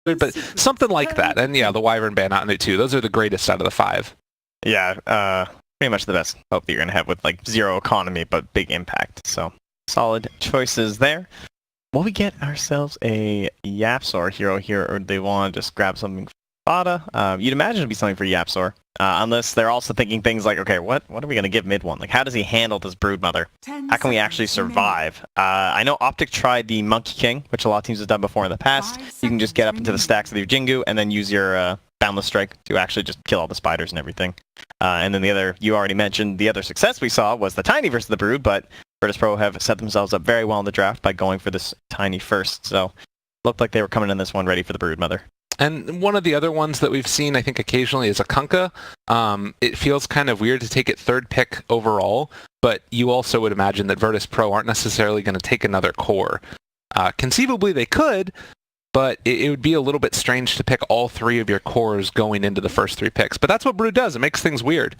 but something like that. And yeah, the Wyvern ban out in it too. Those are the greatest out of the 5. Yeah, pretty much the best hope that you're gonna have with like 0 economy but big impact. So solid choices there. Will we get ourselves a Yapzor hero here, or do they want to just grab something for Fada? You'd imagine it'd be something for Yapzor, unless they're also thinking things like, okay, what are we gonna give mid one? Like, how does he handle this Broodmother? How can we actually survive? I know Optic tried the Monkey King, which a lot of teams have done before in the past. You can just get up into the stacks with your Jingu and then use your Boundless Strike to actually just kill all the spiders and everything. And then the other, you already mentioned, the other success we saw was the Tiny versus the Brood, but Virtus Pro have set themselves up very well in the draft by going for this Tiny first. So looked like they were coming in this one ready for the Broodmother. And one of the other ones that we've seen, I think, occasionally is a Kunkka. It feels kind of weird to take it 3rd pick overall, but you also would imagine that Virtus Pro aren't necessarily going to take another core. Conceivably, they could, but it would be a little bit strange to pick all 3 of your cores going into the first 3 picks. But that's what Brood does. It makes things weird.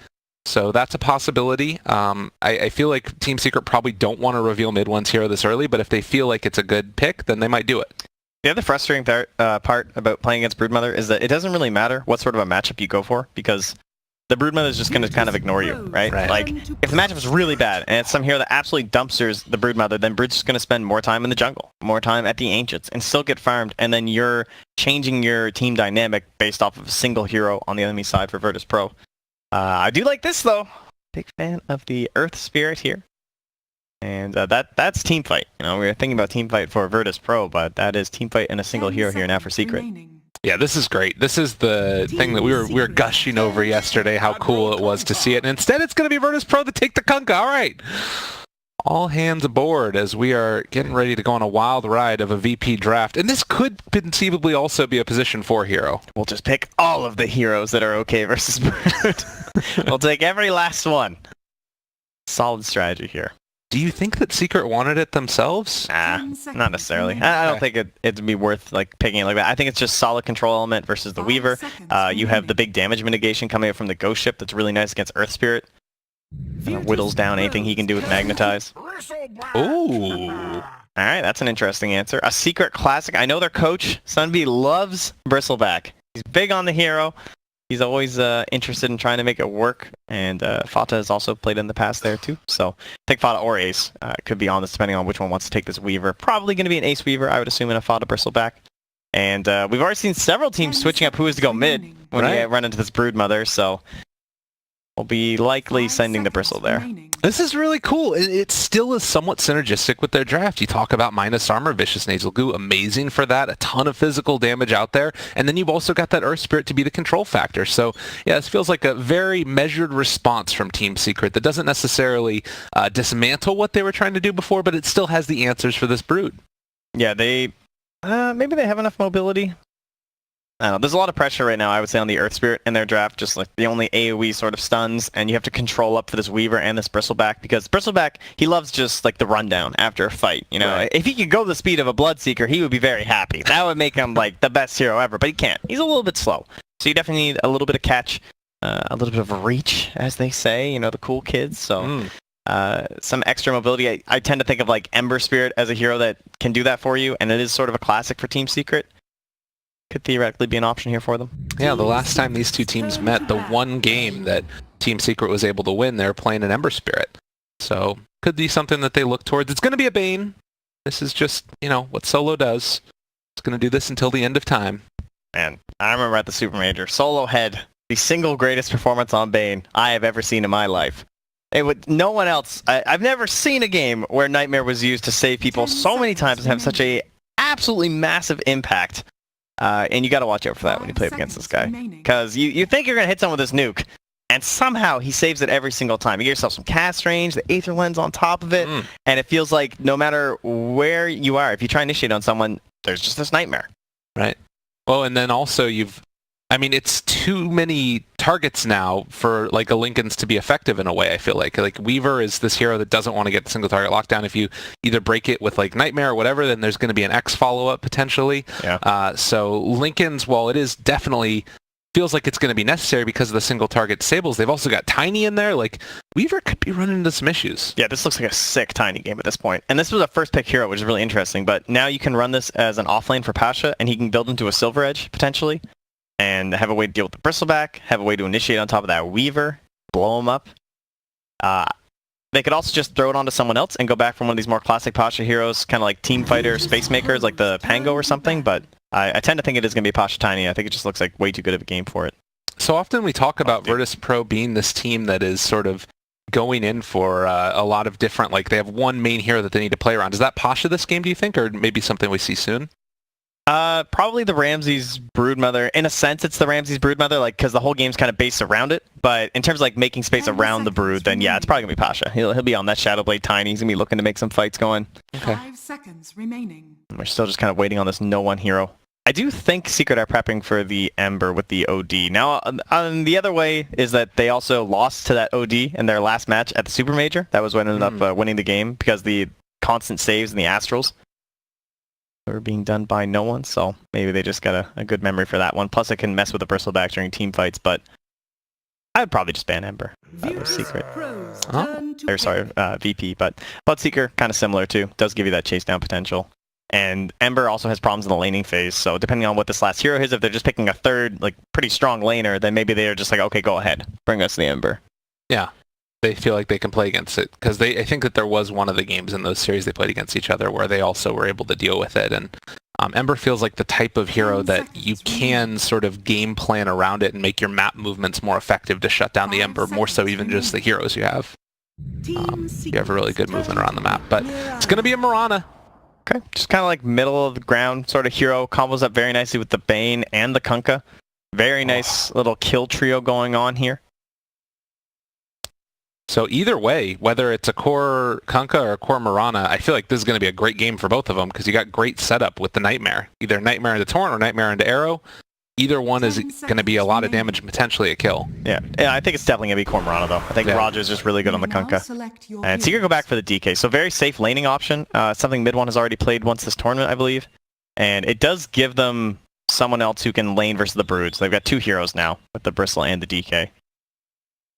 So that's a possibility. I feel like Team Secret probably don't want to reveal mid ones hero this early, but if they feel like it's a good pick, then they might do it. The other frustrating part about playing against Broodmother is that it doesn't really matter what sort of a matchup you go for, because the Broodmother is just going to kind of ignore you, right? Like, if the matchup is really bad and it's some hero that absolutely dumpsters the Broodmother, then Brood's just going to spend more time in the jungle, more time at the Ancients, and still get farmed, and then you're changing your team dynamic based off of a single hero on the enemy side for Virtus Pro. I do like this, though. Big fan of the Earth Spirit here. And that's team fight. You know, we were thinking about team fight for Virtus Pro, but that is team fight and a single hero here now for Secret. Yeah, this is great. This is the thing that we were gushing over yesterday, how cool it was to see it. And instead, it's going to be Virtus Pro to take the Kunkka. All right. All hands aboard as we are getting ready to go on a wild ride of a VP draft. And this could conceivably also be a position 4 hero. We'll just pick all of the heroes that are okay versus Brood. We'll take every last one. Solid strategy here. Do you think that Secret wanted it themselves? Nah, not necessarily. I don't think it'd be worth like picking it like that. I think it's just solid control element versus the Weaver. You have the big damage mitigation coming up from the Ghost Ship that's really nice against Earth Spirit. Kind of whittles down anything he can do with Magnetize. Ooh. Alright, that's an interesting answer. A Secret classic. I know their coach, Sunby, loves Bristleback. He's big on the hero. He's always interested in trying to make it work, and Fata has also played in the past there too. So take Fata or Ace. Could be on this depending on which one wants to take this Weaver. Probably going to be an Ace Weaver, I would assume, in a Fata Bristleback. And we've already seen several teams switching up who is to go mid when we run into this Broodmother, so we'll be likely sending the Bristle there. This is really cool. It still is somewhat synergistic with their draft. You talk about minus armor, vicious nasal goo, amazing for that. A ton of physical damage out there. And then you've also got that Earth Spirit to be the control factor. So yeah, this feels like a very measured response from Team Secret that doesn't necessarily dismantle what they were trying to do before, but it still has the answers for this Brood. Yeah, they maybe they have enough mobility. I don't know. There's a lot of pressure right now, I would say, on the Earth Spirit in their draft, just like the only AoE sort of stuns, and you have to control up for this Weaver and this Bristleback, because Bristleback, he loves just like the rundown after a fight, you know? Right. If he could go the speed of a Bloodseeker, he would be very happy. That would make him like the best hero ever, but he can't. He's a little bit slow. So you definitely need a little bit of catch, a little bit of reach, as they say, you know, the cool kids, so... some extra mobility. I tend to think of like Ember Spirit as a hero that can do that for you, and it is sort of a classic for Team Secret. Could theoretically be an option here for them. Yeah, the last time these two teams met, the one game that Team Secret was able to win, they were playing an Ember Spirit. So, could be something that they look towards. It's going to be a Bane. This is just, you know, what Solo does. It's going to do this until the end of time. Man, I remember at the Super Major, Solo had the single greatest performance on Bane I have ever seen in my life. No one else. I've never seen a game where Nightmare was used to save people so many times and have such a absolutely massive impact. And you got to watch out for that when you play up against this guy. Because you think you're going to hit someone with this nuke, and somehow he saves it every single time. You get yourself some cast range, the Aether Lens on top of it, and it feels like no matter where you are, if you try to initiate on someone, there's just this Nightmare. Right. Well, and then also it's too many targets now for like a Lincoln's to be effective in a way, I feel like. Like Weaver is this hero that doesn't want to get the single target lockdown. If you either break it with like Nightmare or whatever, then there's going to be an X follow-up potentially. Yeah. So Lincoln's, while it is definitely feels like it's going to be necessary because of the single target disables. They've also got Tiny in there. Like, Weaver could be running into some issues. Yeah, this looks like a sick Tiny game at this point. And this was a first pick hero, which is really interesting. But now you can run this as an offlane for Pasha, and he can build into a Silver Edge, potentially, and have a way to deal with the Bristleback, have a way to initiate on top of that Weaver, blow him up. They could also just throw it onto someone else and go back from one of these more classic Pasha heroes, kind of like Team Fighter, Space Makers, like the Pango or something, but I tend to think it is going to be Pasha Tiny. I think it just looks like way too good of a game for it. So often we talk about Virtus Pro being this team that is sort of going in for a lot of different, like they have one main hero that they need to play around. Is that Pasha this game, do you think, or maybe something we see soon? Probably the Ramses Broodmother. In a sense, it's the Ramses Broodmother, like, because the whole game's kind of based around it. But in terms of like making space around the Brood, then yeah, it's probably gonna be Pasha. He'll be on that Shadowblade Tiny. He's gonna be looking to make some fights going. Okay. 5 seconds remaining. We're still just kind of waiting on this no one hero. I do think Secret are prepping for the Ember with the OD. Now, on the other way is that they also lost to that OD in their last match at the Super Major. That was what ended up winning the game because the constant saves and the Astrals were being done by no one, so maybe they just got a good memory for that one. Plus, it can mess with the Bristleback during team fights, but I'd probably just ban Ember. Secret. Or sorry, VP, but Bloodseeker, kind of similar too. Does give you that chase down potential. And Ember also has problems in the laning phase, so depending on what this last hero is, if they're just picking a third, like, pretty strong laner, then maybe they're just like, okay, go ahead, bring us the Ember. Yeah. They feel like they can play against it because I think that there was one of the games in those series they played against each other where they also were able to deal with it. And Ember feels like the type of hero that you can sort of game plan around it and make your map movements more effective to shut down the Ember, more so even just the heroes you have. You have a really good movement around the map. But it's going to be a Mirana. Okay, just kind of like middle of the ground sort of hero. Combos up very nicely with the Bane and the Kunkka. Very nice little kill trio going on here. So either way, whether it's a core Kunkka or a core Mirana, I feel like this is going to be a great game for both of them because you got great setup with the Nightmare. Either Nightmare into Torrent or Nightmare into Arrow. Either one is going to be a lot of damage and potentially a kill. Yeah, I think it's definitely going to be core Mirana, though. I think Roger's just really good on the Kunkka. And Seeker go back for the DK. So very safe laning option. Something Mid One has already played once this tournament, I believe. And it does give them someone else who can lane versus the Brood. So they've got two heroes now with the Bristle and the DK.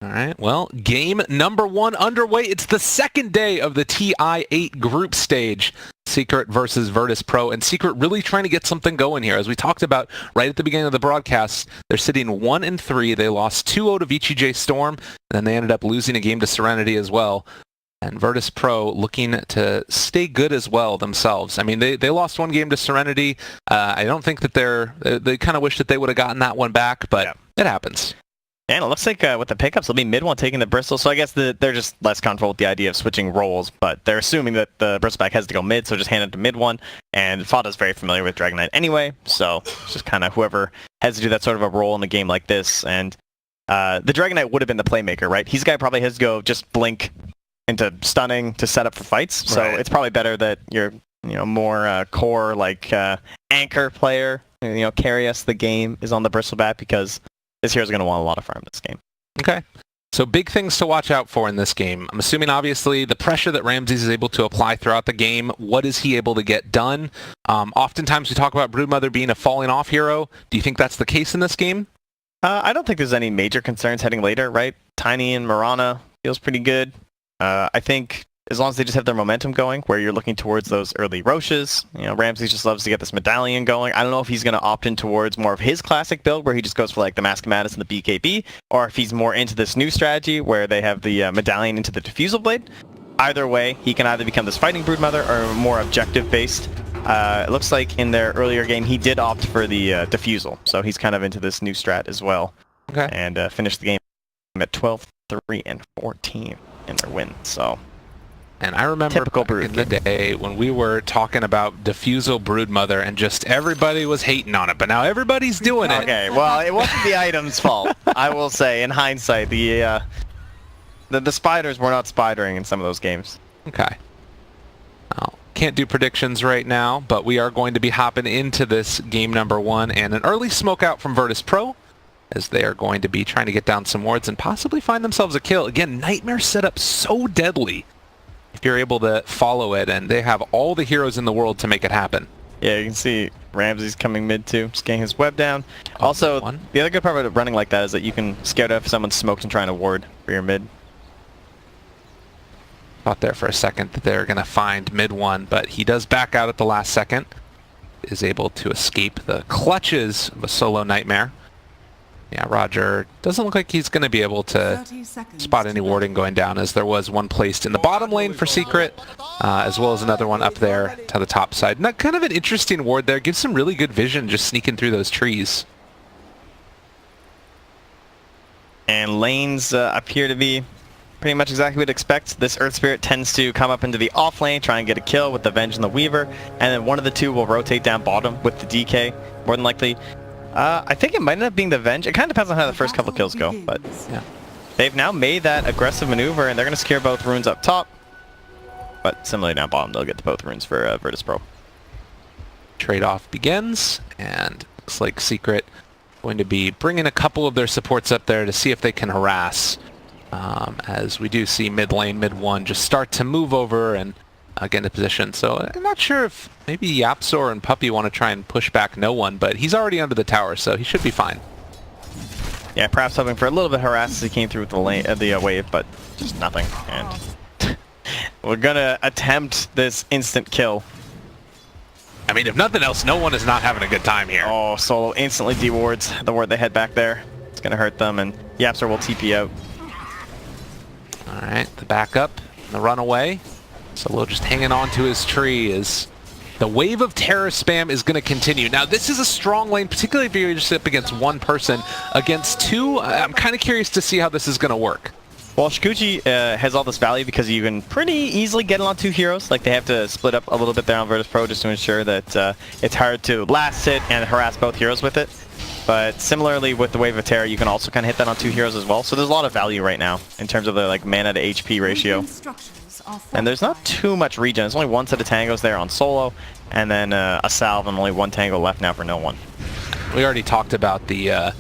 All right, well, game number 1 underway. It's the second day of the TI-8 group stage. Secret versus Virtus Pro, and Secret really trying to get something going here. As we talked about right at the beginning of the broadcast, they're sitting 1-3. They lost 2-0 to VGJ Storm, and then they ended up losing a game to Serenity as well. And Virtus Pro looking to stay good as well themselves. I mean, they lost one game to Serenity. I don't think that they kind of wish that they would have gotten that one back, but it happens. And it looks like with the pickups, it'll be Mid One taking the Bristle. So I guess they're just less comfortable with the idea of switching roles, but they're assuming that the Bristleback has to go mid, so just hand it to Mid One. And Fada's very familiar with Dragon Knight anyway, so it's just kind of whoever has to do that sort of a role in a game like this. And the Dragon Knight would have been the playmaker, right? He's the guy who probably has to go just blink into stunning to set up for fights. So it's probably better that you're more core like anchor player, carry us the game is on the Bristleback because this hero's going to want a lot of farm this game. Okay. So big things to watch out for in this game. I'm assuming, obviously, the pressure that Ramses is able to apply throughout the game. What is he able to get done? Oftentimes we talk about Broodmother being a falling off hero. Do you think that's the case in this game? I don't think there's any major concerns heading later, right? Tiny and Mirana feels pretty good. I think as long as they just have their momentum going, where you're looking towards those early Roches, Ramses just loves to get this medallion going. I don't know if he's going to opt in towards more of his classic build, where he just goes for like the Mask of Madness and the BKB, or if he's more into this new strategy, where they have the medallion into the Diffusal Blade. Either way, he can either become this fighting Broodmother or more objective-based. It looks like in their earlier game, he did opt for the Diffusal, so he's kind of into this new strat as well. Okay. And finished the game at 12-3 and 14 in their win, so... And I remember back in the day when we were talking about Diffusal Broodmother and just everybody was hating on it, but now everybody's doing it. Okay, well, it wasn't the item's fault, I will say. In hindsight, the spiders were not spidering in some of those games. Okay. Well, can't do predictions right now, but we are going to be hopping into this game number 1 and an early smoke out from Virtus Pro, as they are going to be trying to get down some wards and possibly find themselves a kill. Again, Nightmare set up so deadly if you're able to follow it, and they have all the heroes in the world to make it happen. Yeah, you can see Ramsey's coming mid too, just getting his web down. Oh, Also, one. the other good part about running like that is that you can scout out if someone's smoked and trying to ward for your mid. Thought there for a second that they're going to find mid one, but he does back out at the last second. Is able to escape the clutches of a solo nightmare. Yeah, Roger doesn't look like he's going to be able to spot any warding going down, as there was one placed in the bottom lane for Secret, as well as another one up there to the top side. Not kind of an interesting ward there. Gives some really good vision just sneaking through those trees. And lanes appear to be pretty much exactly what you'd expect. This Earth Spirit tends to come up into the off lane, try and get a kill with the Venge and the Weaver, and then one of the two will rotate down bottom with the DK, more than likely. I think it might end up being the Venge. It kind of depends on how the first couple kills go, but Yeah. they've now made that aggressive maneuver, and they're going to secure both runes up top. But similarly down bottom, they'll get to both runes for Virtus Pro. Trade-off begins, and looks like Secret going to be bringing a couple of their supports up there to see if they can harass. As we do see mid lane, mid one, just start to move over and get into position. So I'm not sure if maybe Yapsor and Puppy want to try and push back no one, but he's already under the tower, so he should be fine. Yeah, perhaps hoping for a little bit of harass as he came through with the lane, the wave, but just nothing. And we're gonna attempt this instant kill. I mean, if nothing else, no one is not having a good time here. Oh, Solo instantly dewards the ward they head back there. It's gonna hurt them, and Yapsor will TP out. All right, the backup, the runaway. Solo just hanging on to his tree as the wave of terror spam is going to continue. Now, this is a strong lane, particularly if you're just up against one person. Against two, I'm kind of curious to see how this is going to work. Well, Shikuchi has all this value because you can pretty easily get it on two heroes. Like, they have to split up a little bit there on Virtus Pro just to ensure that it's hard to last hit and harass both heroes with it. But similarly with the Wave of Terror, you can also kind of hit that on two heroes as well. So there's a lot of value right now in terms of the like mana to HP ratio. And there's not too much regen. There's only one set of tangos there on Solo, and then a salve and only one tango left now for no one. We already talked about the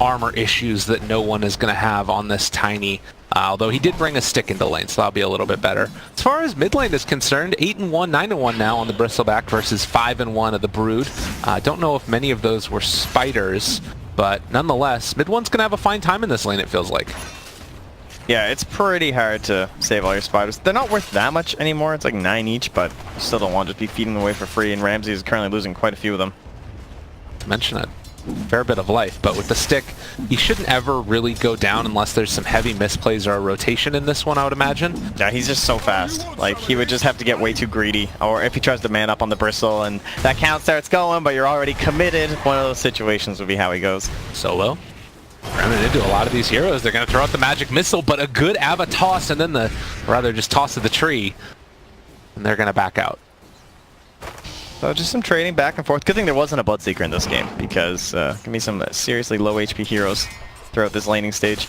armor issues that no one is going to have on this tiny, although he did bring a stick into lane, so that'll be a little bit better. As far as mid lane is concerned, 8-1, 9-1 now on the Bristleback versus 5-1 of the Brood. I don't know if many of those were spiders, but nonetheless, mid one's going to have a fine time in this lane, it feels like. Yeah, it's pretty hard to save all your spiders. They're not worth that much anymore. It's like 9 each, but you still don't want to just be feeding them away for free, and Ramsey is currently losing quite a few of them. To mention a fair bit of life, but with the stick, he shouldn't ever really go down unless there's some heavy misplays or a rotation in this one, I would imagine. Yeah, he's just so fast. Like, he would just have to get way too greedy, or if he tries to man up on the bristle and that count starts going, but you're already committed, one of those situations would be how he goes. Solo running into a lot of these heroes. They're going to throw out the magic missile, but a good Ava toss, and then the rather just toss of the tree, and they're going to back out. So just some trading back and forth. Good thing there wasn't a Bloodseeker in this game, because can be some seriously low HP heroes throughout this laning stage.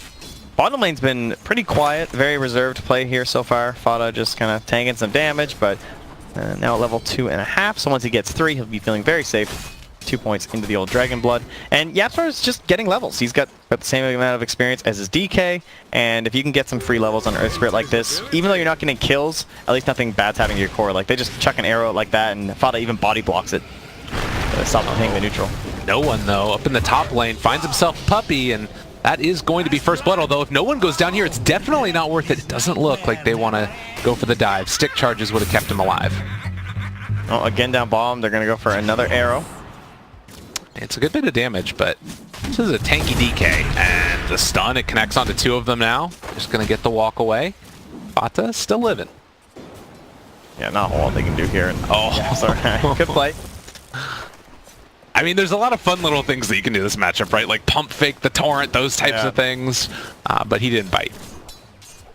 Bottom lane's been pretty quiet, very reserved play here so far. Fada just kind of tanking some damage, but now at level 2.5, so once he gets 3, he'll be feeling very safe. 2 points into the old Dragon Blood. And Yapsor is just getting levels. He's got about the same amount of experience as his DK, and if you can get some free levels on Earth Spirit like this, even though you're not getting kills, at least nothing bad's happening to your core. Like, they just chuck an arrow like that, and Fada even body blocks it. Stops him hitting the neutral. No one, though, up in the top lane, finds himself Puppy, and that is going to be first blood, although if no one goes down here, it's definitely not worth it. It doesn't look like they want to go for the dive. Stick charges would have kept him alive. Well, again down bottom, they're going to go for another arrow. It's a good bit of damage, but this is a tanky DK, and the stun, it connects onto 2 of them now. Just going to get the walk away. Bata still living. Yeah, not a whole lot they can do here. Oh, yeah, sorry. Good play. I mean, there's a lot of fun little things that you can do this matchup, right? Like pump fake the torrent, those types of things. But he didn't bite.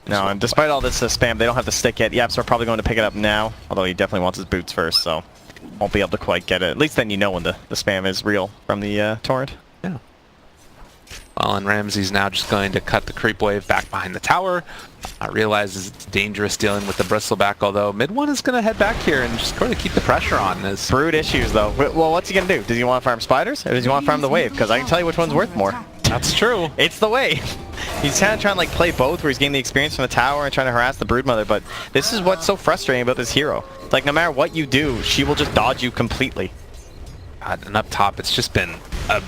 No, and despite all this spam, they don't have the stick yet. Yaps are probably going to pick it up now, although he definitely wants his boots first, so won't be able to quite get it. At least then you know when the spam is real from the torrent. Yeah. Well, and Ramsey's now just going to cut the creep wave back behind the tower. Realizes it's dangerous dealing with the Bristleback, although mid one is going to head back here and just going to keep the pressure on. Brood issues, though. Well, what's he going to do? Does he want to farm spiders, or does he want to farm the wave? Because I can tell you which one's worth more. That's true. It's the wave. He's kind of trying to like play both, where he's getting the experience from the tower and trying to harass the Broodmother, but this is what's so frustrating about this hero. It's like no matter what you do, she will just dodge you completely. God, and up top, it's just been a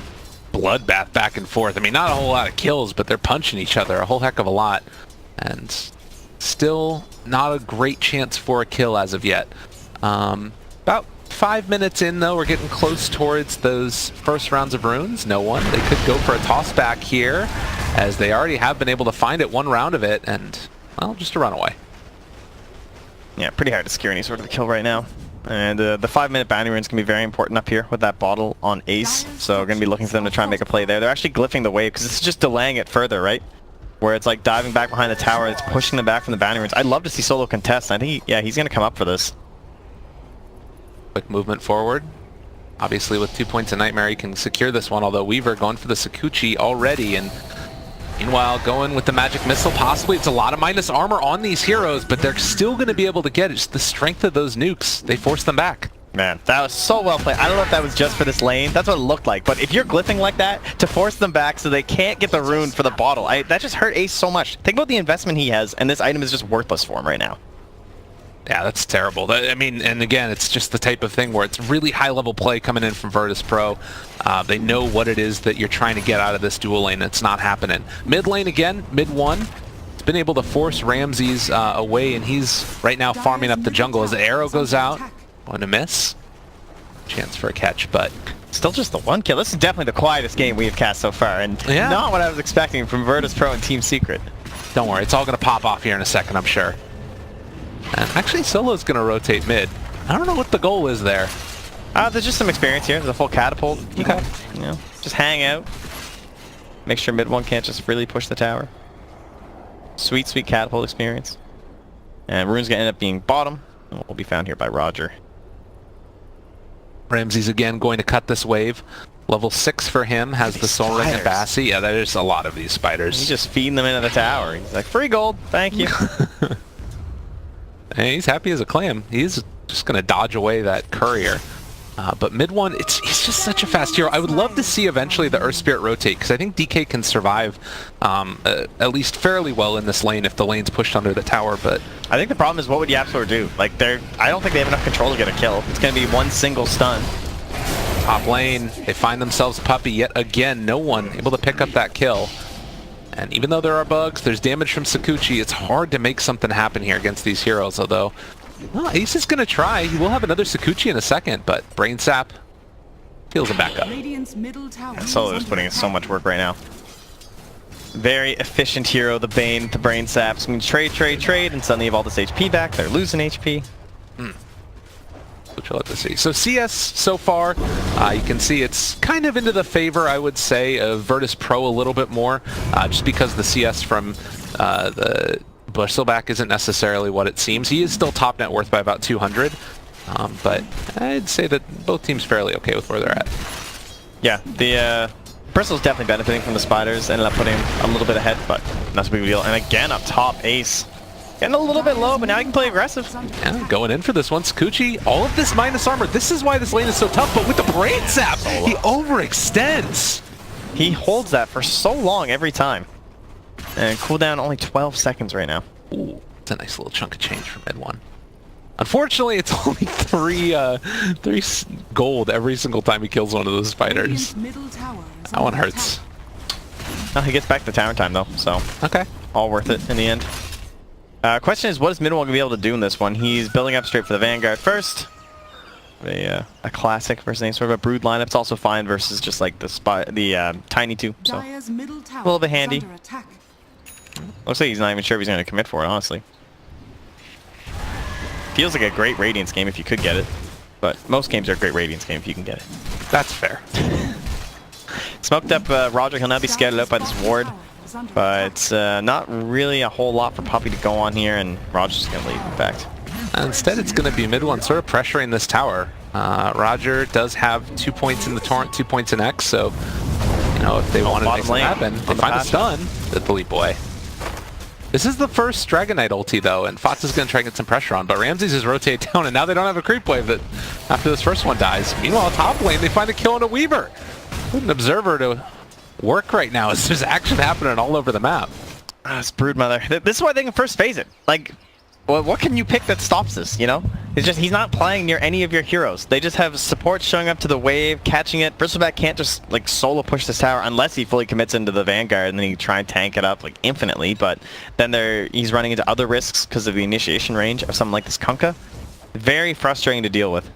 bloodbath back and forth. I mean, not a whole lot of kills, but they're punching each other a whole heck of a lot. And still not a great chance for a kill as of yet. About 5 minutes in, though, we're getting close towards those first rounds of runes. No one. They could go for a toss back here, as they already have been able to find it one round of it, and, well, just a runaway. Yeah, pretty hard to secure any sort of a kill right now. And the 5-minute bounty runes can be very important up here with that bottle on Ace. So we're going to be looking for them to try and make a play there. They're actually glyphing the wave because it's just delaying it further, right? Where it's like diving back behind the tower, it's pushing them back from the bounty runes. I'd love to see Solo contest. I think, he's going to come up for this. Quick movement forward. Obviously with 2 points of Nightmare, he can secure this one, although Weaver going for the Sakuchi already, and meanwhile going with the Magic Missile, possibly. It's a lot of minus armor on these heroes, but they're still going to be able to get it. Just the strength of those nukes, they force them back. Man, that was so well played. I don't know if that was just for this lane. That's what it looked like. But if you're glyphing like that, to force them back so they can't get the rune for the bottle, that just hurt Ace so much. Think about the investment he has, and this item is just worthless for him right now. Yeah, that's terrible. I mean, and again, it's just the type of thing where it's really high-level play coming in from Virtus Pro. They know what it is that you're trying to get out of this dual lane. It's not happening. Mid lane again, mid one. It's been able to force Ramses away, and he's right now farming up the jungle. As the arrow goes out, going to miss. Chance for a catch, but still just the one kill. This is definitely the quietest game we have cast so far, and not what I was expecting from Virtus Pro and Team Secret. Don't worry, it's all going to pop off here in a second, I'm sure. And actually, Solo's going to rotate mid. I don't know what the goal is there. There's just some experience here. There's a full catapult. Okay. You know, just hang out. Make sure mid one can't just really push the tower. Sweet, sweet catapult experience. And rune's going to end up being bottom. And will be found here by Roger. Ramses again going to cut this wave. Level 6 for him, has the Soul Ring and Bassi. Yeah, there's a lot of these spiders. He's just feeding them into the tower. He's like, free gold, thank you. And he's happy as a clam. He's just going to dodge away that courier. But mid one, he's just such a fast hero. I would love to see eventually the Earth Spirit rotate, because I think DK can survive at least fairly well in this lane if the lane's pushed under the tower. But I think the problem is, what would YapzOr do? Like, I don't think they have enough control to get a kill. It's going to be one single stun. Top lane, they find themselves Puppy yet again. No one able to pick up that kill. And even though there are bugs, there's damage from Sakuchi. It's hard to make something happen here against these heroes, although well, Ace is going to try. He will have another Sakuchi in a second, but Brain Sap heals him back up. Solo is putting in so much work right now. Very efficient hero, the Bane, the Brain Saps. Can trade, and suddenly you have all this HP back. They're losing HP. Which we'll have to see. So CS so far, you can see it's kind of into the favor, I would say, of Virtus Pro a little bit more, just because the CS from the Bristleback isn't necessarily what it seems. He is still top net worth by about 200, but I'd say that both teams fairly okay with where they're at. Yeah, the Bristle's definitely benefiting from the spiders. Ended up putting him a little bit ahead, but that's a big deal. And again, up top, Ace. Getting a little bit low, but now he can play aggressive. Yeah, going in for this one. Sakuchi, all of this minus armor. This is why this lane is so tough, but with the Brain Sap, he overextends. He holds that for so long every time. And cooldown only 12 seconds right now. Ooh, it's a nice little chunk of change for mid one. Unfortunately, it's only three gold every single time he kills one of those spiders. That one hurts. Oh, he gets back to tower time, though, so okay, all worth it in the end. Question is, what is mid one going to be able to do in this one? He's building up straight for the Vanguard first. A classic versus any sort of a brood lineup. It's also fine versus just like the Tiny 2, so a little bit handy. Looks like he's not even sure if he's going to commit for it, honestly. Feels like a great Radiance game if you could get it, but most games are a great Radiance game if you can get it. That's fair. Smoked up Roger. He'll now be scouted out by this ward, but not really a whole lot for Puppy to go on here, and Roger's just going to leave, in fact. Instead, it's going to be mid one sort of pressuring this tower. Roger does have 2 points in the Torrent, 2 points in X, so you know if they want to make something happen, they find a stun at the Leap Boy. This is the first Dragon Knight ulti, though, and Fatsa's going to try and get some pressure on, but Ramses is rotated down, and now they don't have a creep wave that after this first one dies. Meanwhile, top lane, they find a kill on a Weaver. An Observer to work right now as there's action happening all over the map. This Broodmother. This is why they can first phase it. Like, well, what can you pick that stops this, you know? It's just, he's not playing near any of your heroes. They just have support showing up to the wave, catching it. Bristleback can't just, like, solo push this tower unless he fully commits into the Vanguard, and then he can try and tank it up, like, infinitely. But then he's running into other risks because of the initiation range of something like this Kunkka. Very frustrating to deal with.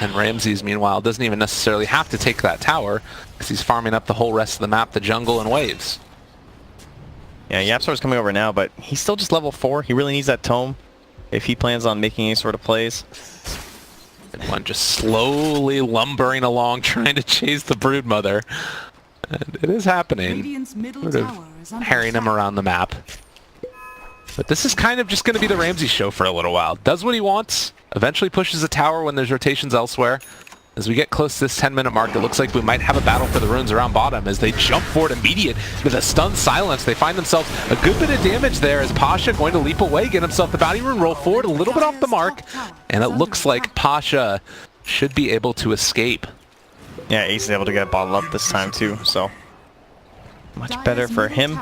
And Ramses, meanwhile, doesn't even necessarily have to take that tower because he's farming up the whole rest of the map, the jungle and waves. Yeah, Yapzor's coming over now, but he's still just level 4. He really needs that tome if he plans on making any sort of plays. And one just slowly lumbering along, trying to chase the Broodmother. And it is happening. Sort of harrying him around the map. But this is kind of just going to be the Ramses show for a little while. Does what he wants, eventually pushes a tower when there's rotations elsewhere. As we get close to this 10-minute mark, it looks like we might have a battle for the runes around bottom as they jump forward immediate with a stunned silence. They find themselves a good bit of damage there as Pasha going to leap away, get himself the bounty rune, roll forward a little bit off the mark, and it looks like Pasha should be able to escape. Yeah, Ace is able to get a bottle up this time too, so much better for him.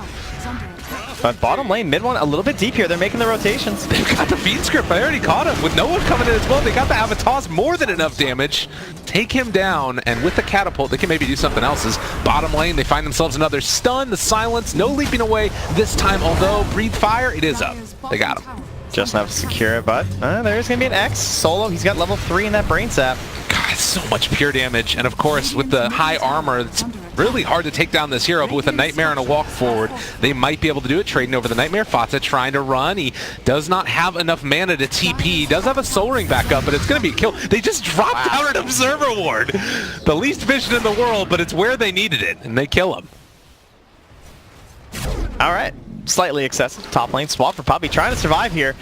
But bottom lane, mid one, a little bit deep here. They're making the rotations. They've got the feed script. I already caught him. With no one coming in as well, they got the Avatos, more than enough damage. Take him down, and with the catapult, they can maybe do something else. As bottom lane, they find themselves another stun, the silence, no leaping away this time, although breathe fire, it is up. They got him. Just enough to secure it, but there's going to be an X. Solo, he's got level 3 in that brain sap. God, so much pure damage, and of course, with the high armor, it's really hard to take down this hero, but with a Nightmare and a walk forward, they might be able to do it, trading over the Nightmare. Fatsa trying to run. He does not have enough mana to TP. He does have a Soul Ring back up, but it's going to be a kill. They just dropped out an Observer Ward. The least vision in the world, but it's where they needed it, and they kill him. All right. Slightly excessive. Top lane swap for Puppy, trying to survive here.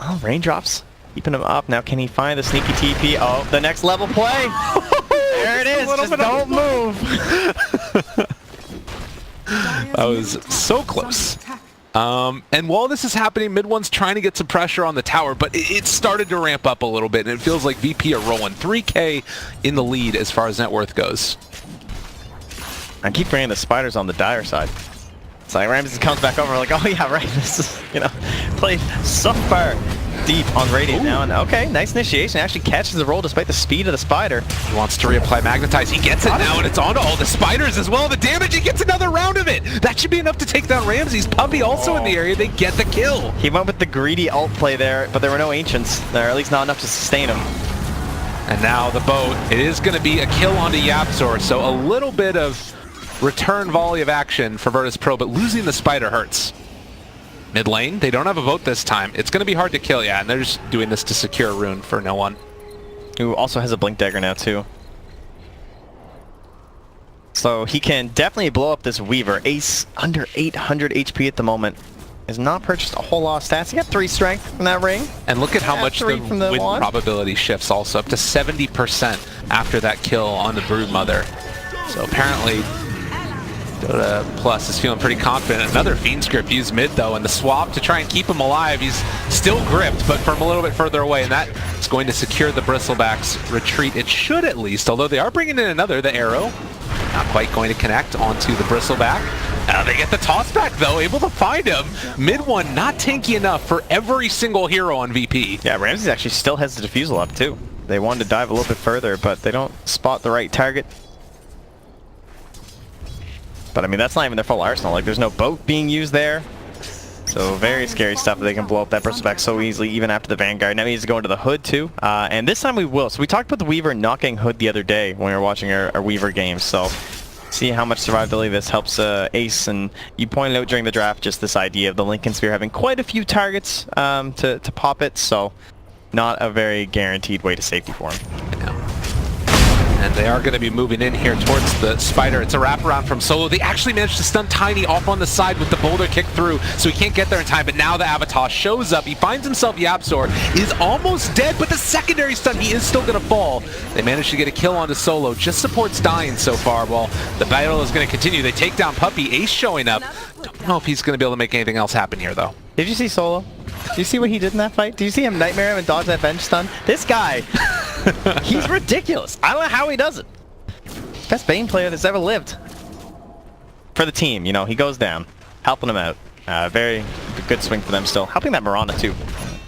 Oh, raindrops. Keeping him up. Now can he find the sneaky TP? Oh, the next level play. There it is. Just don't move. That was so close. And while this is happening, mid one's trying to get some pressure on the tower, but it started to ramp up a little bit, and it feels like VP are rolling 3K in the lead as far as net worth goes. I keep bringing the spiders on the dire side. It's like Ramses comes back over, like, oh yeah, right, this is, you know, played super deep on Radiant now, and okay, nice initiation, actually catches the roll despite the speed of the spider. He wants to reapply Magnetize, he gets it now, and it's onto all the spiders as well. The damage, he gets another round of it! That should be enough to take down Ramses. Puppy also in the area, they get the kill. He went with the greedy ult play there, but there were no Ancients there, at least not enough to sustain him. And now the boat, it is going to be a kill onto Yapzor, so a little bit of return volley of action for Virtus Pro, but losing the spider hurts. Mid lane, they don't have a vote this time. It's going to be hard to kill, yeah, and they're just doing this to secure a rune for no one. Who also has a Blink Dagger now, too. So he can definitely blow up this Weaver. Ace, under 800 HP at the moment. Has not purchased a whole lot of stats. He got 3 strength from that ring. And look at how much the win probability shifts also, up to 70% after that kill on the Broodmother. So apparently, Dota Plus is feeling pretty confident. Another Fiend script used mid though, and the swap to try and keep him alive. He's still gripped, but from a little bit further away, and that is going to secure the Bristleback's retreat. It should at least, although they are bringing in another, the arrow. Not quite going to connect onto the Bristleback. They get the toss back though, able to find him. Mid one not tanky enough for every single hero on VP. Yeah, Ramses actually still has the defusal up too. They wanted to dive a little bit further, but they don't spot the right target. But I mean, that's not even their full arsenal. Like, there's no boat being used there. So very scary stuff that they can blow up that Bristleback so easily, even after the Vanguard. Now he needs to go into the Hood too. And this time we will. So we talked about the Weaver not getting Hood the other day when we were watching our Weaver games. So see how much survivability this helps Ace. And you pointed out during the draft just this idea of the Lincoln Sphere having quite a few targets to pop it. So not a very guaranteed way to safety for him. Yeah. And they are going to be moving in here towards the spider. It's a wraparound from Solo. They actually managed to stun Tiny off on the side with the boulder kick through, so he can't get there in time. But now the Avatar shows up. He finds himself Yapzor. Is almost dead, but the secondary stun, he is still going to fall. They managed to get a kill onto Solo. Just supports dying so far. Well, the battle is going to continue. They take down Puppy. Ace showing up. Don't know if he's going to be able to make anything else happen here, though. Did you see Solo? Did you see what he did in that fight? Did you see him nightmare him and dodge that bench stun? This guy, he's ridiculous. I don't know how he does it. Best Bane player that's ever lived. for the team. You know, he goes down, helping them out. Very good swing for them still. Helping that Miranda too.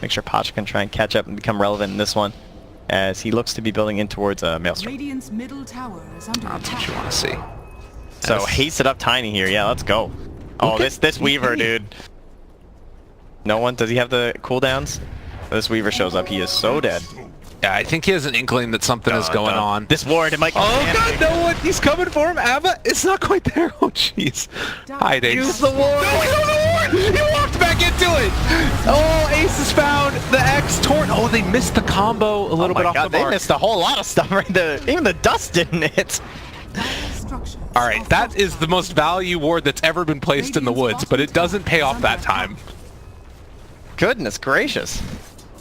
Make sure Pasha can try and catch up and become relevant in this one, as he looks to be building in towards Maelstrom. Radiant's middle tower is under That's attack. what you want to see. So hasted up Tiny here. Yeah, let's go. Oh, this Weaver, dude. No one, does he have the cooldowns? This Weaver shows up, he is so dead. Yeah, I think he has an inkling that something is going on. This ward, it might come Oh handy. god, no one! He's coming for him! Abba! It's not quite there! Oh jeez. Hi, Ace. Use the ward! No, he's on the ward! He walked back into it! Oh, Ace has found the X Tort. Oh, they missed the combo a little bit off the They mark. missed a whole lot of stuff right there. Even the dust didn't hit. Alright, that is the most value ward that's ever been placed in the woods, but it doesn't pay off that time. Goodness gracious.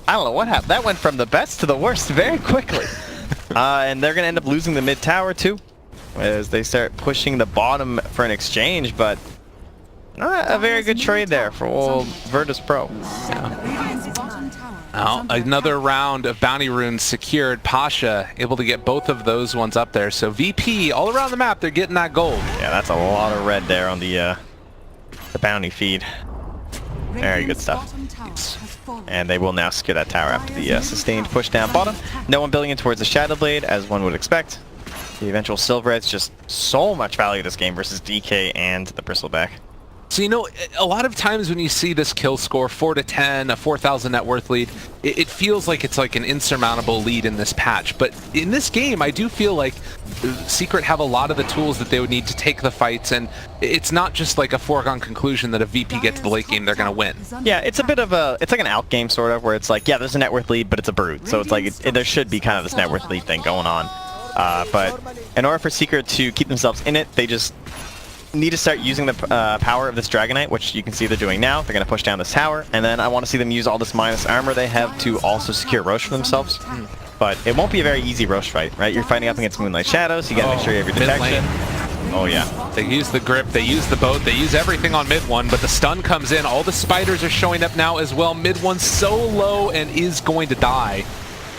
I don't know what happened. That went from the best to the worst very quickly. And they're going to end up losing the mid tower too, as they start pushing the bottom for an exchange, but not a very good trade there for old Virtus Pro. Now, another round of bounty runes secured. Pasha able to get both of those ones up there. So VP, all around the map, they're getting that gold. Yeah, that's a lot of red there on the bounty feed. Very good stuff. And they will now secure that tower after the sustained push down bottom. No one building in towards the Shadow Blade, as one would expect. The eventual Silver Ed's just so much value this game versus DK and the Bristleback. So, you know, a lot of times when you see this kill score, 4-10, a 4,000 net worth lead, it feels like it's like an insurmountable lead in this patch. But in this game, I do feel like Secret have a lot of the tools that they would need to take the fights, and it's not just like a foregone conclusion that if VP get to the late game, they're going to win. Yeah, it's a bit of a, it's like an out game sort of, where it's like, yeah, there's a net worth lead, but it's a Brood. So it's like, there should be kind of this net worth lead thing going on. But in order for Secret to keep themselves in it, they just need to start using the power of this Dragonite, which you can see they're doing now. They're going to push down this tower, and then I want to see them use all this minus armor they have to also secure Roche for themselves. But it won't be a very easy Roche fight, right? You're fighting up against Moonlight Shadows, you got to make sure you have your detection. Oh yeah. They use the grip, they use the boat, they use everything on mid one, but the stun comes in. All the spiders are showing up now as well. Mid one's so low and is going to die.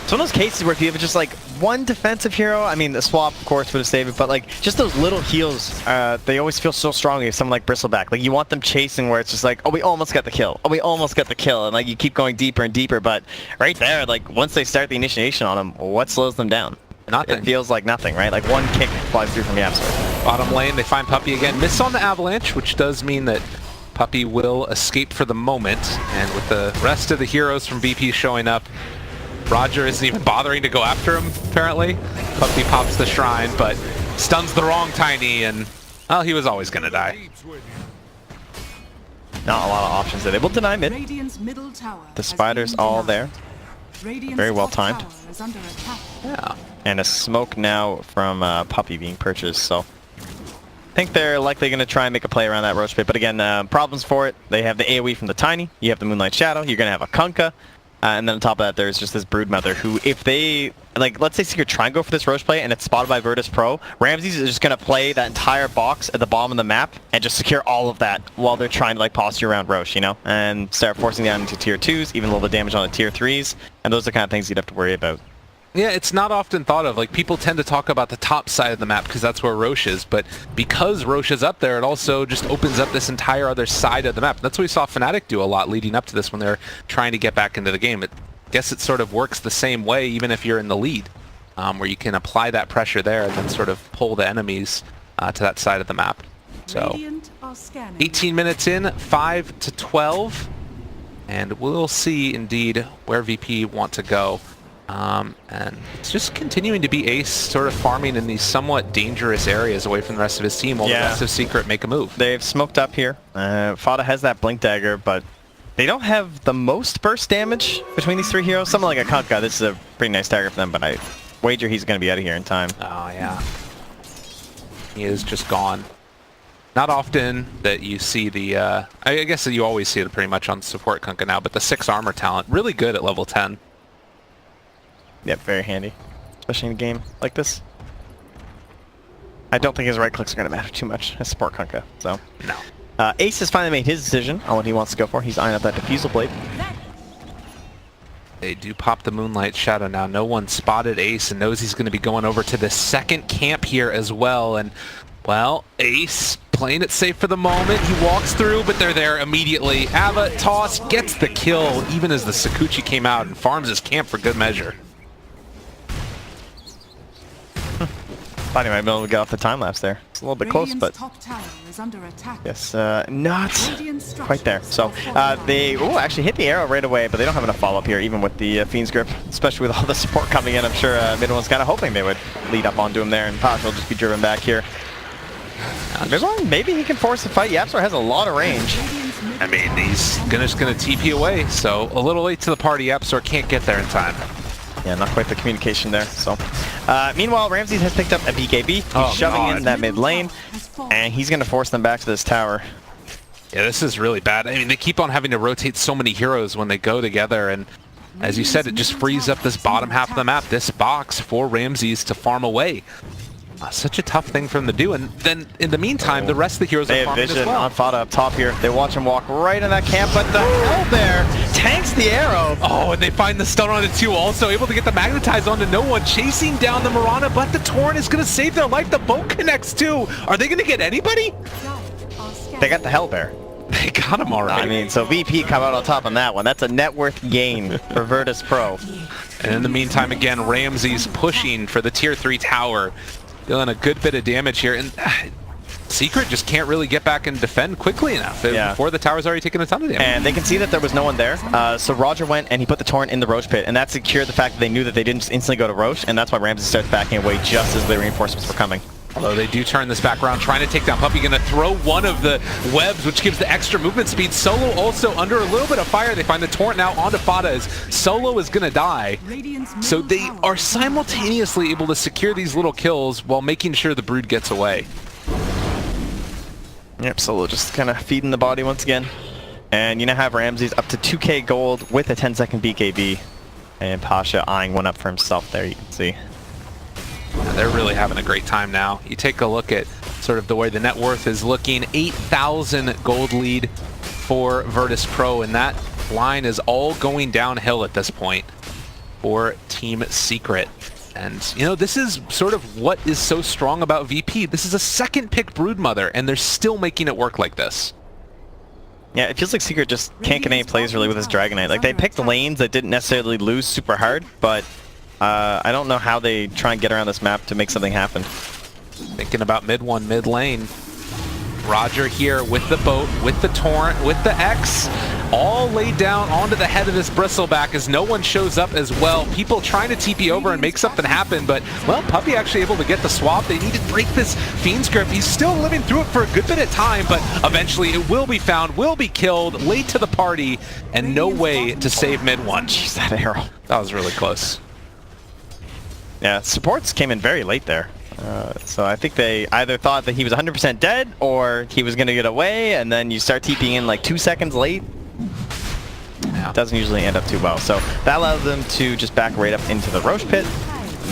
It's one of those cases where if you have just like one defensive hero, I mean the swap of course would have saved it, but like just those little heals, they always feel so strong against someone like Bristleback. Like you want them chasing where it's just like, oh we almost got the kill, oh we almost got the kill, and like you keep going deeper and deeper, but right there, like once they start the initiation on them, what slows them down? Nothing. It feels like nothing, right? Like one kick flies through from Yapsor. Bottom lane, they find Puppey again. Miss on the Avalanche, which does mean that Puppey will escape for the moment, and with the rest of the heroes from VP showing up, Roger isn't even bothering to go after him, apparently. Puppey pops the shrine, but stuns the wrong Tiny, and, well, he was always going to die. Not a lot of options there. They will deny mid. The spiders all there. Very well timed. Yeah. And a smoke now from Puppey being purchased, so I think they're likely going to try and make a play around that Roach Pit, but again, problems for it. They have the AoE from the Tiny, you have the Moonlight Shadow, you're going to have a Kunkka, and then on top of that there's just this Broodmother who, if they, like, let's say Secret try and go for this Roach play and it's spotted by Virtus Pro, Ramses is just going to play that entire box at the bottom of the map and just secure all of that while they're trying to like posture around Roche, you know, and start forcing down into tier 2s, even a little bit of damage on the tier 3s, and those are the kind of things you'd have to worry about. Yeah, it's not often thought of. Like, people tend to talk about the top side of the map because that's where Roche is, but because Roche is up there, it also just opens up this entire other side of the map. That's what we saw Fnatic do a lot leading up to this when they're trying to get back into the game. I guess it sort of works the same way even if you're in the lead, where you can apply that pressure there and then sort of pull the enemies to that side of the map. So, 18 minutes in, 5-12, and we'll see indeed where VP want to go. And it's just continuing to be Ace sort of farming in these somewhat dangerous areas away from the rest of his team while the rest of Secret make a move. They've smoked up here. Fada has that Blink Dagger, but they don't have the most burst damage between these three heroes. Someone like a Kunkka, this is a pretty nice dagger for them, but I wager he's going to be out of here in time. Oh, yeah. He is just gone. Not often that you see the, I guess that you always see it pretty much on support Kunkka now, but the 6 armor talent, really good at level 10. Yep, very handy, especially in a game like this. I don't think his right clicks are going to matter too much as support Kunkka, so. No. Ace has finally made his decision on what he wants to go for. He's eyeing up that Diffusal Blade. They do pop the Moonlight Shadow now. No one spotted Ace and knows he's going to be going over to the second camp here as well. And, well, Ace playing it safe for the moment. He walks through, but they're there immediately. Ava, toss, gets the kill, even as the Sakuchi came out and farms his camp for good measure. Thought he might be able to get off the time lapse there. It's a little bit close, but top tower is under attack. yes, not quite there. So they actually hit the arrow right away, but they don't have enough follow-up here, even with the Fiend's Grip, especially with all the support coming in. I'm sure Midland's kind of hoping they would lead up onto him there, and Pasha will just be driven back here. Midland, maybe he can force a fight. Yapzor has a lot of range. I mean, he's just gonna TP away, so a little late to the party. Yapzor can't get there in time. Yeah, not quite the communication there. So, meanwhile, Ramses has picked up a BKB. He's shoving in that mid lane, and he's going to force them back to this tower. Yeah, this is really bad. I mean, they keep on having to rotate so many heroes when they go together, and as you said, it just frees up this bottom half of the map, this box for Ramses to farm away. Such a tough thing for them to do, and then in the meantime, the rest of the heroes are farming as well. They have vision on Fada up top here. They watch him walk right in that camp, but the hell there tanks the arrow. Oh, and they find the stun on it too, also able to get the magnetize onto no one, chasing down the Mirana, but the Torrent is going to save their life. The boat connects too. Are they going to get anybody? They got the Hellbear. They got him already. I mean, so VP come out on top on that one. That's a net worth gain for Virtus Pro. And in the meantime, again, Ramses pushing for the tier 3 tower. Dealing a good bit of damage here, and Secret just can't really get back and defend quickly enough before the tower's already taken a ton of damage. And they can see that there was no one there, so Roger went and he put the Torrent in the Roche pit, and that secured the fact that they knew that they didn't just instantly go to Roche, and that's why Ramses starts backing away just as the reinforcements were coming. Although they do turn this back around, trying to take down Puppey, gonna throw one of the webs, which gives the extra movement speed. Solo also under a little bit of fire. They find the Torrent now onto Fada as Solo is gonna die. So they are simultaneously able to secure these little kills while making sure the Brood gets away. Yep, Solo just kind of feeding the body once again. And you now have Ramses up to 2k gold with a 10-second BKB. And Pasha eyeing one up for himself there, you can see. They're really having a great time now. You take a look at sort of the way the net worth is looking. 8,000 gold lead for Virtus Pro, and that line is all going downhill at this point for Team Secret. And, you know, this is sort of what is so strong about VP. This is a second pick Broodmother, and they're still making it work like this. Yeah, it feels like Secret just can't get any plays really with his Dragonite. Like, they picked lanes that didn't necessarily lose super hard, but I don't know how they try and get around this map to make something happen. Thinking about mid lane. Roger here with the boat, with the Torrent, with the X, all laid down onto the head of this Bristleback as no one shows up as well. People trying to TP over and make something happen, but, well, Puppey actually able to get the swap. They need to break this Fiend's Grip. He's still living through it for a good bit of time, but eventually it will be found, will be killed, late to the party, and no way to save mid one. Jeez, that arrow. That was really close. Yeah, supports came in very late there. So I think they either thought that he was 100% dead or he was going to get away, and then you start TPing in like 2 seconds late. Yeah. Doesn't usually end up too well. So that allows them to just back right up into the Roche pit.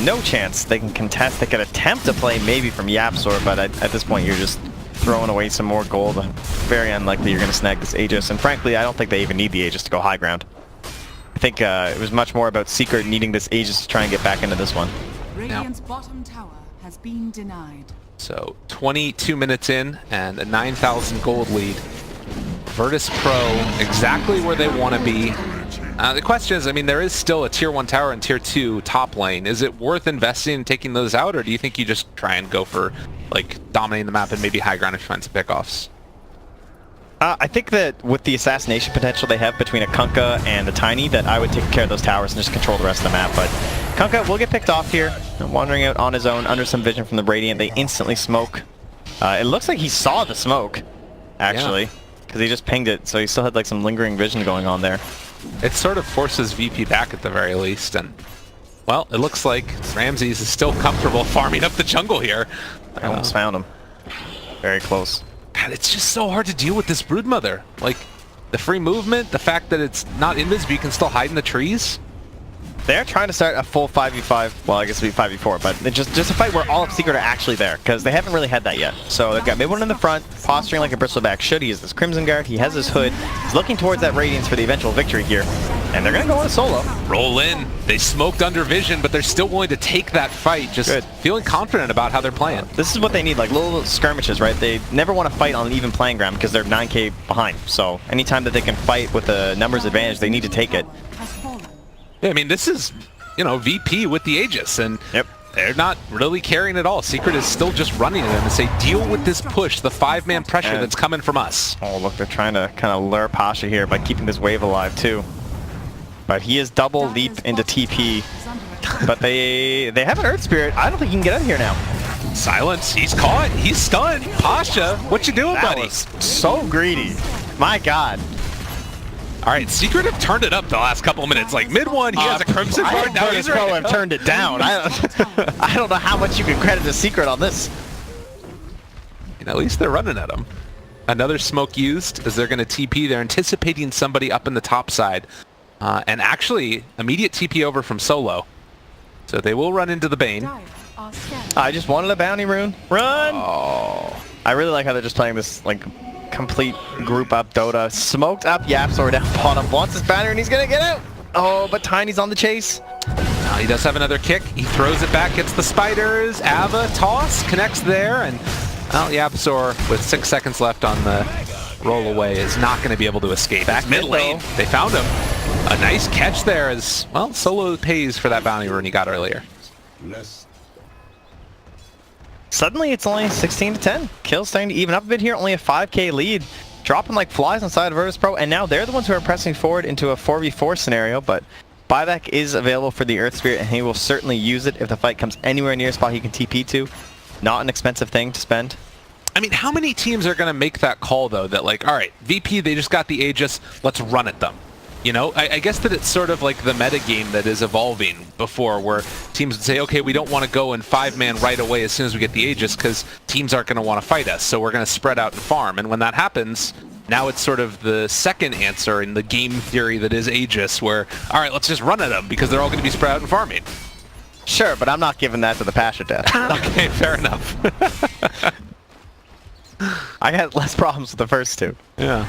No chance they can contest. They could attempt to play maybe from Yapzor, but at this point you're just throwing away some more gold. Very unlikely you're going to snag this Aegis, and frankly I don't think they even need the Aegis to go high ground. I think it was much more about Secret needing this Aegis to try and get back into this one. Radiant's bottom tower has been denied. So 22 minutes in and a 9,000 gold lead. Virtus Pro exactly where they want to be. The question is, I mean, there is still a tier 1 tower and tier 2 top lane. Is it worth investing in taking those out, or do you think you just try and go for like dominating the map and maybe high ground if you find some pickoffs? I think that with the assassination potential they have between a Kunkka and a Tiny, that I would take care of those towers and just control the rest of the map. But Kunkka will get picked off here, wandering out on his own under some vision from the Radiant. They instantly smoke. It looks like he saw the smoke, actually, because he just pinged it, so he still had like some lingering vision going on there. It sort of forces VP back at the very least, and, well, it looks like Ramses is still comfortable farming up the jungle here. I almost found him. Very close. God, it's just so hard to deal with this Broodmother. Like, the free movement, the fact that it's not invis, but you can still hide in the trees. They're trying to start a full 5v5, well, I guess it'd be 5v4, but just a fight where all of Secret are actually there, because they haven't really had that yet. So they've got Midone in the front, posturing like a Bristleback should. He has this Crimson Guard, he has his hood. He's looking towards that Radiance for the eventual victory here. And they're going to go on a solo. Roll in. They smoked under vision, but they're still willing to take that fight, just feeling confident about how they're playing. This is what they need, like little skirmishes, right? They never want to fight on an even playing ground because they're 9k behind. So anytime that they can fight with a numbers advantage, they need to take it. Yeah, I mean, this is, you know, VP with the Aegis, and they're not really caring at all. Secret is still just running at them and say, deal with this push, the 5-man pressure that's coming from us. Oh, look, they're trying to kind of lure Pasha here by keeping this wave alive, too. But he is double leap into TP. But they have an Earth Spirit. I don't think he can get out of here now. Silence. He's caught. He's stunned. Pasha, what you doing, That buddy? was so greedy. My God. All right, Secret have turned it up the last couple of minutes. Like mid-1, he has a Crimson Guard. Now he's Pro have turned it down. I don't know how much you can credit the Secret on this. And at least they're running at him. Another smoke used as they're going to TP. They're anticipating somebody up in the top side. And actually, immediate TP over from Solo. So they will run into the Bane. I just wanted a bounty rune. Run! Oh. I really like how they're just playing this, like, complete group up Dota. Smoked up Yapsor down bottom. Wants his banner and he's going to get out. Oh, but Tiny's on the chase. He does have another kick. He throws it back, gets the spiders. Ava, toss, connects there. And, well, Yapsor, with 6 seconds left on the roll away, is not going to be able to escape. Back mid lane. They found him. A nice catch there as, well, Solo pays for that bounty rune he got earlier. Suddenly it's only 16-10. Kills starting to even up a bit here. Only a 5k lead. Dropping like flies on side of Virtus Pro. And now they're the ones who are pressing forward into a 4v4 scenario. But buyback is available for the Earth Spirit, and he will certainly use it if the fight comes anywhere near a spot he can TP to. Not an expensive thing to spend. I mean, how many teams are going to make that call, though, that like, all right, VP, they just got the Aegis, let's run at them. You know, I guess that it's sort of like the meta game that is evolving before, where teams would say, okay, we don't want to go in 5-man right away as soon as we get the Aegis because teams aren't going to want to fight us, so we're going to spread out and farm. And when that happens, now it's sort of the second answer in the game theory that is Aegis, where, all right, let's just run at them because they're all going to be spread out and farming. Sure, but I'm not giving that to the Pasha death. Okay, fair enough. I had less problems with the first two. Yeah.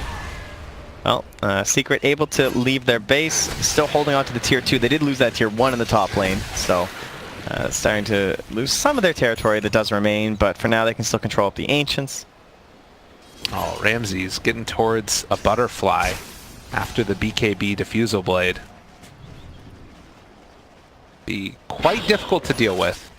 Well, Secret able to leave their base, still holding on to the tier 2. They did lose that tier 1 in the top lane, so starting to lose some of their territory that does remain, but for now they can still control up the Ancients. Oh, Ramsey's getting towards a butterfly after the BKB Diffusal Blade. Be quite difficult to deal with.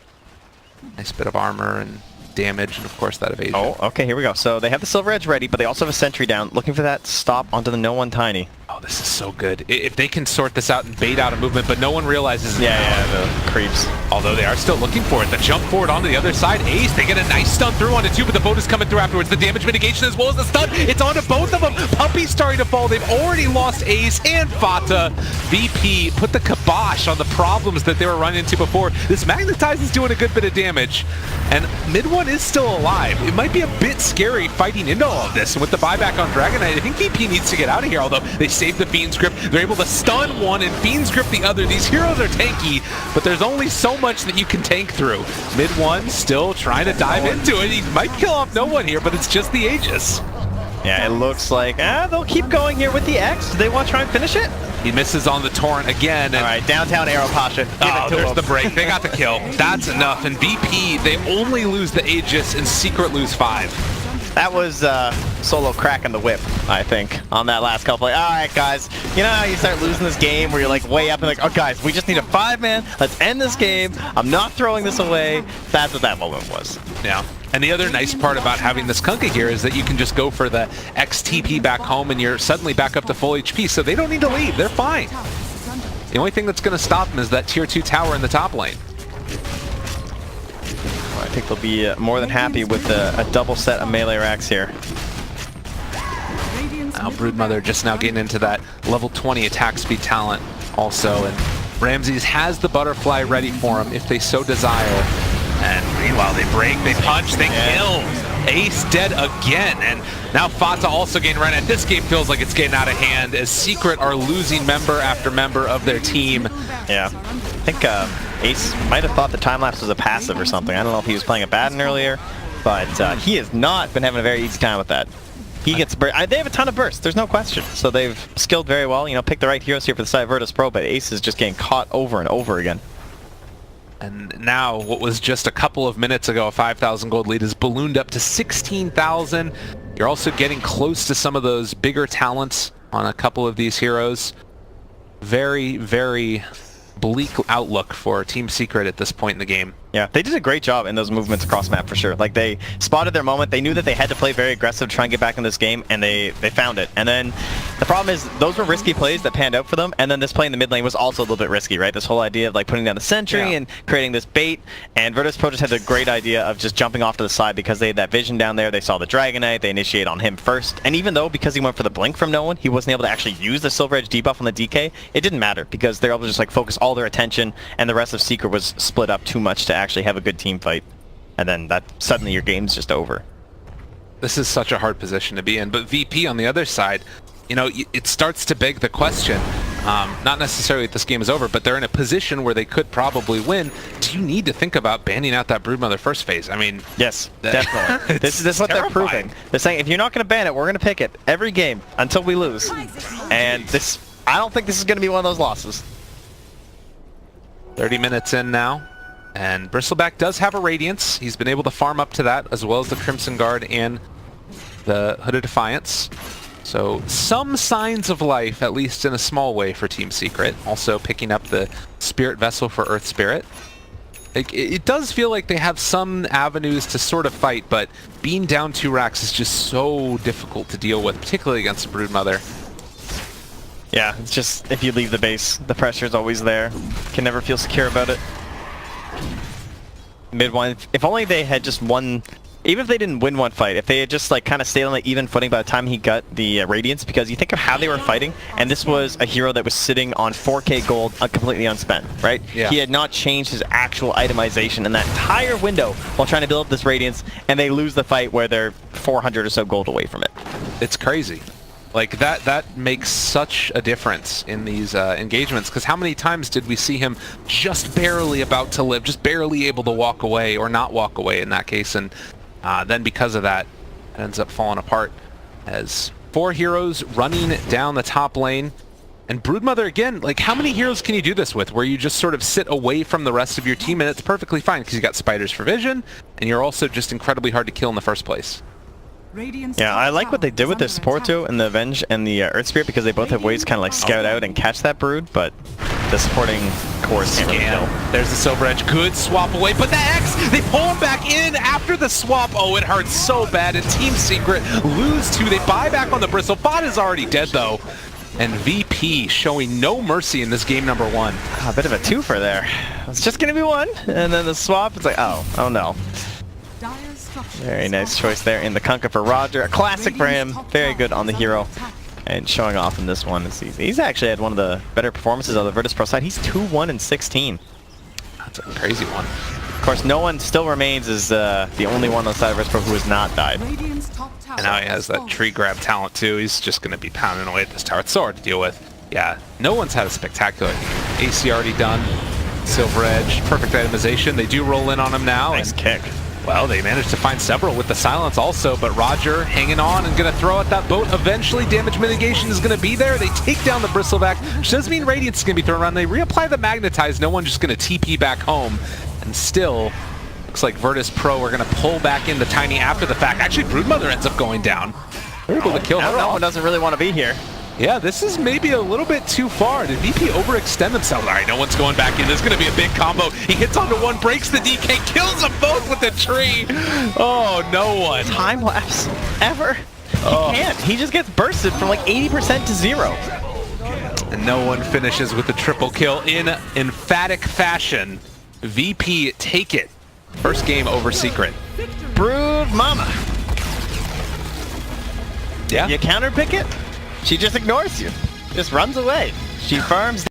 Nice bit of armor and damage, and of course that evasion. Oh, okay, here we go. So they have the Silver Edge ready, but they also have a sentry down, looking for that stop onto the no one Tiny. Oh, this is so good. If they can sort this out and bait out a movement, but no one realizes. Yeah, the creeps. Although they are still looking for it. The jump forward onto the other side. Ace, they get a nice stun through onto 2, but the bonus coming through afterwards. The damage mitigation as well as the stun. It's onto both of them. Puppy's starting to fall. They've already lost Ace and Fata. VP put the kibosh on the problems that they were running into before. This Magnetize is doing a good bit of damage. And mid-1 is still alive. It might be a bit scary fighting into all of this. And with the buyback on Dragon Knight, I think VP needs to get out of here, although they saved the Fiend's Grip. They're able to stun one and Fiend's Grip the other. These heroes are tanky, but there's only so much that you can tank through. Mid-1 still trying to dive into it. He might kill off no one here, but it's just the Aegis. Yeah, it looks like they'll keep going here with the X. Do they want to try and finish it? He misses on the Torrent again. And all right, downtown arrow Pasha. There's the break. They got the kill. That's enough. And VP, they only lose the Aegis and Secret lose 5. That was Solo cracking the whip, I think, on that last couple. Like, all right, guys, you know how you start losing this game where you're like way up and like, oh, guys, we just need a 5-man. Let's end this game. I'm not throwing this away. That's what that moment was. Yeah. And the other nice part about having this Kunkka here is that you can just go for the XTP back home and you're suddenly back up to full HP, so they don't need to leave. They're fine. The only thing that's going to stop them is that tier 2 tower in the top lane. Well, I think they'll be more than happy with a double set of melee racks here. Now Broodmother just now getting into that level 20 attack speed talent also, and Ramses has the butterfly ready for him if they so desire. And meanwhile, they break, they punch, they kill. Ace dead again, and now Fata also getting run at. This game feels like it's getting out of hand as Secret are losing member after member of their team. Yeah, I think Ace might have thought the time lapse was a passive or something. I don't know if he was playing a Batten earlier, but he has not been having a very easy time with that. He gets they have a ton of burst. There's no question. So they've skilled very well. You know, pick the right heroes here for the side of Virtus Pro, but Ace is just getting caught over and over again. And now, what was just a couple of minutes ago, a 5,000 gold lead is ballooned up to 16,000. You're also getting close to some of those bigger talents on a couple of these heroes. Very, very bleak outlook for Team Secret at this point in the game. Yeah, they did a great job in those movements across map for sure. Like, they spotted their moment. They knew that they had to play very aggressive to try and get back in this game, and they found it. And then the problem is those were risky plays that panned out for them, and then this play in the mid lane was also a little bit risky, right? This whole idea of like putting down the sentry and creating this bait, and Virtus Pro just had the great idea of just jumping off to the side because they had that vision down there. They saw the Dragon Knight, they initiate on him first, and even though because he went for the blink from no one, he wasn't able to actually use the Silver Edge debuff on the DK, it didn't matter because they're able to just like focus all their attention, and the rest of Secret was split up too much to actually have a good team fight, and then that suddenly your game's just over. This is such a hard position to be in, but VP on the other side, you know, it starts to beg the question, not necessarily that this game is over, but they're in a position where they could probably win. Do you need to think about banning out that Broodmother first phase? I mean... Yes, definitely. This is what they're proving. They're saying, if you're not going to ban it, we're going to pick it every game until we lose. And this, I don't think this is going to be one of those losses. 30 minutes in now. And Bristleback does have a Radiance. He's been able to farm up to that, as well as the Crimson Guard and the Hooded Defiance. So some signs of life, at least in a small way, for Team Secret. Also picking up the Spirit Vessel for Earth Spirit. It does feel like they have some avenues to sort of fight, but being down 2 racks is just so difficult to deal with, particularly against a Broodmother. Yeah, it's just, if you leave the base, the pressure's always there. Can never feel secure about it. Mid one, if only they had just won, even if they didn't win one fight, if they had just like kind of stayed on the even footing by the time he got the Radiance, because you think of how they were fighting, and this was a hero that was sitting on 4k gold completely unspent, right? Yeah. He had not changed his actual itemization in that entire window while trying to build up this Radiance, and they lose the fight where they're 400 or so gold away from it. It's crazy. Like, that makes such a difference in these engagements, because how many times did we see him just barely about to live, just barely able to walk away, or not walk away in that case, and then because of that, it ends up falling apart as 4 heroes running down the top lane. And Broodmother, again, like, how many heroes can you do this with, where you just sort of sit away from the rest of your team, and it's perfectly fine, because you got Spiders for vision, and you're also just incredibly hard to kill in the first place. Yeah, I like what they did with their support too, and the Avenge and the Earth Spirit, because they both have ways to kind of like scout out and catch that Brood, but the supporting cores can't really kill. There's the Silver Edge, good swap away, but the X, they pull him back in after the swap. Oh, it hurts so bad, and Team Secret lose 2. They buy back on the Bristle. Bot is already dead though, and VP showing no mercy in this game number 1. A bit of a twofer there. It's just gonna be 1, and then the swap, it's like, oh no. Very nice choice there in the Kunkka for Roger. A classic for him. Very good on the hero. And showing off in this one. He's actually had one of the better performances on the Virtus Pro side. He's 2-1 and 16. That's a crazy one. Of course, no one still remains as the only one on the side of Virtus Pro who has not died. And now he has that tree grab talent too. He's just going to be pounding away at this tower. It's so hard to deal with. Yeah, no one's had a spectacular game. AC already done. Silver Edge, perfect itemization. They do roll in on him now. Nice kick. Well, they managed to find several with the silence also, but Roger hanging on and going to throw at that boat. Eventually, damage mitigation is going to be there. They take down the Bristleback, which doesn't mean Radiance is going to be thrown around. They reapply the Magnetize. No one's just going to TP back home. And still, looks like Virtus Pro are going to pull back in the Tiny after the fact. Actually, Broodmother ends up going down. They're able to kill her. That one doesn't really want to be here. Yeah, this is maybe a little bit too far. Did VP overextend themselves? All right, no one's going back in. This is going to be a big combo. He hits onto one, breaks the DK, kills them both with the tree. Oh, no one. Time lapse ever. He can't. He just gets bursted from like 80% to 0. And no one finishes with the triple kill in emphatic fashion. VP take it. First game over Secret. Brood Mama. Yeah. You counterpick it? She just ignores you. Just runs away. She farms